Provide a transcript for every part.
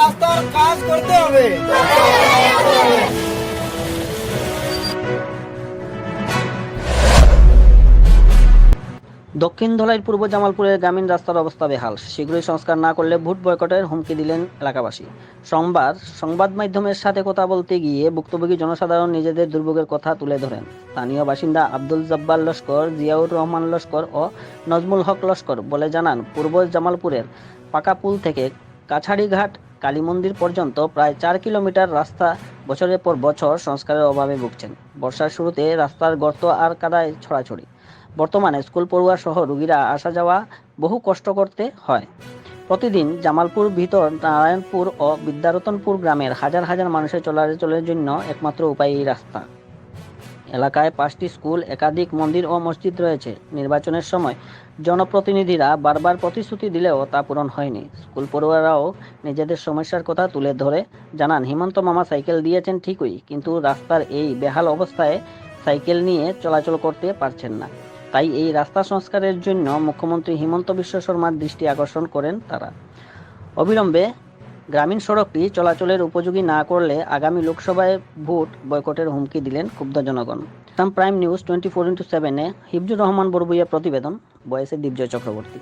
রাস্তার কাজ করতে হবে। দক্ষিণ ধলাইর পূর্ব জামালপুরের গ্রামীণ রাস্তার অবস্থা বেহাল, শীঘ্রই সংস্কার না করলে ভোট বয়কটের হুমকি দিলেন এলাকাবাসী। সোমবার সংবাদ মাধ্যমের সাথে কথা বলতে গিয়ে ভুক্তভোগী জনসাধারণ নিজেদের দুর্ভোগের কথা তুলে ধরেন। স্থানীয় বাসিন্দা আব্দুল জব্বার লস্কর, জিয়াউর রহমান লস্কর ও নজমুল হক লস্কর বলে জানান, পূর্ব জামালপুরের পাকা পুল থেকে কাছাড়িঘাট কালী মন্দির পর্যন্ত প্রায় 4 কিলোমিটার রাস্তা বছরের পর বছর সংস্কারের অভাবে ভুগছেন। বর্ষার শুরুতে রাস্তার গর্ত আর কাদায় ছড়াছড়ি। বর্তমানে স্কুল পড়ুয়া সহ রোগীরা আসা যাওয়া বহু কষ্ট করতে হয়। প্রতিদিন জামালপুর ভিতর নারায়ণপুর ও বিদ্যারতনপুর গ্রামের হাজার হাজার মানুষের চলাচলের জন্য একমাত্র উপায় এই রাস্তা। এলাকায় 5টি স্কুল, একাধিক মন্দির ও মসজিদ রয়েছে। নির্বাচনের সময় জনপ্রতিনিধিরা বারবার প্রতিশ্রুতি দিলেও তা পূরণ হয়নি। স্কুল পড়ুয়ারাও নিজেদের সমস্যার কথা তুলে ধরে জানান, হিমন্ত মামা সাইকেল দিয়েছেন ঠিকই, কিন্তু রাস্তার এই বেহাল অবস্থায় সাইকেল নিয়ে চলাচল করতে পারছেন না। তাই এই রাস্তা সংস্কারের জন্য মুখ্যমন্ত্রী হিমন্ত বিশ্ব শর্মার দৃষ্টি আকর্ষণ করেন তারা। অবিলম্বে গ্রামীণ সড়কটি চলাচলের উপযোগী না করলে আগামী লোকসভায় ভোট বয়কটের হুমকি দিলেন ক্ষুব্ধ জনগণ। প্রাইম নিউজ 24x7-এ হিফজুর রহমান বড়ভূইয়ার প্রতিবেদন, ভয়েসে দিবজয় চক্রবর্তী।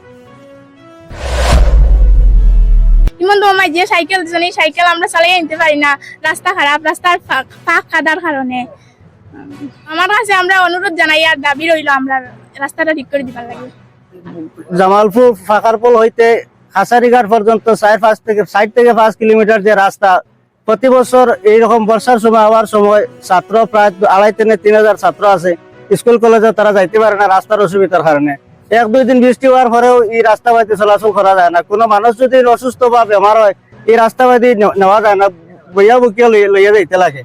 হিমন্ত মামায় যে সাইকেল দিয়েছেন, এই সাইকেল আমরা চালিয়ে নিতে পারি না, রাস্তা খারাপ, রাস্তার ফাঁক কাদার কারণে। আমার কাছে আমরা অনুরোধ জানাই আর দাবি রইল, আমরা রাস্তাটা ঠিক করে দিবার লাগে। জামালপুর ফাঁকারপুল হইতে কাছাড়িঘাট পর্যন্ত 4 থেকে 5 কিলোমিটার যে রাস্তা, প্রতি বছর এইরকম বর্ষার সময় হওয়ার সময় ছাত্র প্রায় 2500-3000 ছাত্র আছে স্কুল কলেজে, তারা যাইতে পারে না রাস্তার অসুবিধার কারণে। 1-2 দিন বৃষ্টি হওয়ার পরেও এই রাস্তা বাইতে চলাচল করা যায় না। কোনো মানুষ যদি অসুস্থ বা বেমার হয়, এই রাস্তা বাইতে নেওয়া যায় না, বইয়া বুকিয়া লইয়া যাইতে লাগে।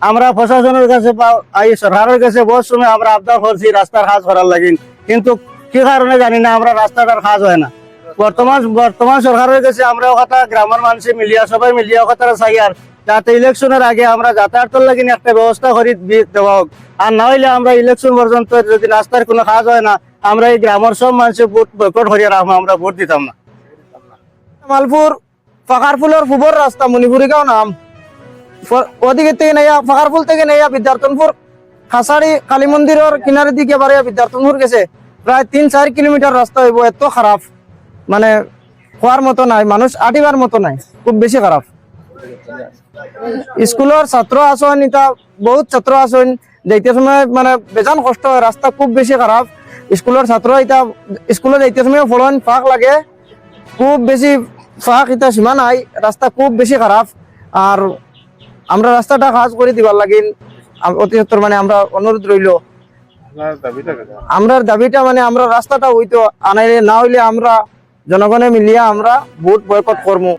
আমরা প্রশাসনের কাছে বা এই সরকারের কাছে বহু সময় আমরা আবদার করছি রাস্তার কাজ করার লাগে, কিন্তু কি কারণে জানি না আমরা রাস্তাটার কাজ হয় না। বর্তমান সরকারের কাছে আমরা কথা গ্রামের মানুষে মিলিয়া সবাই মিলিয়া কথা চাই, আর যাতে ইলেকশনের আগে আমরা যাতায়াতের লাগে একটা ব্যবস্থা করে দেওয়া হোক। আর না হইলে আমরা ইলেকশন পর্যন্ত যদি রাস্তার কোনো কাজ হয় না, আমরা এই গ্রামের সব মানুষের ভোট বয়কট করিয়া রাখবো, আমরা ভোট দিতাম না। জামালপুর ফাঁকারপুলের পূর্বর রাস্তা মণিপুরিগাঁও নাম, ওদিকে থেকে নেয়া ফাঁকারপুল থেকে নেয়া বিদ্যারতনপুর খাসাড়ি কালী মন্দিরের কিনারের দিকে এবারে বিদ্যারতনপুর গেছে প্রায় 3-4 কিলোমিটার রাস্তা হইব। এত খারাপ, মানে হওয়ার মতো নাই, মানুষ আটিবার মতো নাই, খুব বেশি খারাপ। স্কুলের ছাত্র আসেন, এটা বহুত ছাত্র আসেন, যাইতে সময় মানে বেজান কষ্ট হয়, রাস্তা খুব বেশি খারাপ। স্কুলের ছাত্র এটা স্কুলে যাইতে সময় ফলন ফাঁক লাগে, খুব বেশি ফাঁক, এটা সীমা নাই, রাস্তা খুব বেশি খারাপ। আর আমরা রাস্তাটা কাজ করে দিবার লাগিন অতিসত্তর, মানে আমরা অনুরোধ রইল, আমরা দাবিটা মানে আমরা রাস্তাটা হইতো আনাইলে, না হইলে আমরা জনগণে মিলিয়া আমরা ভোট বয়কট করবো।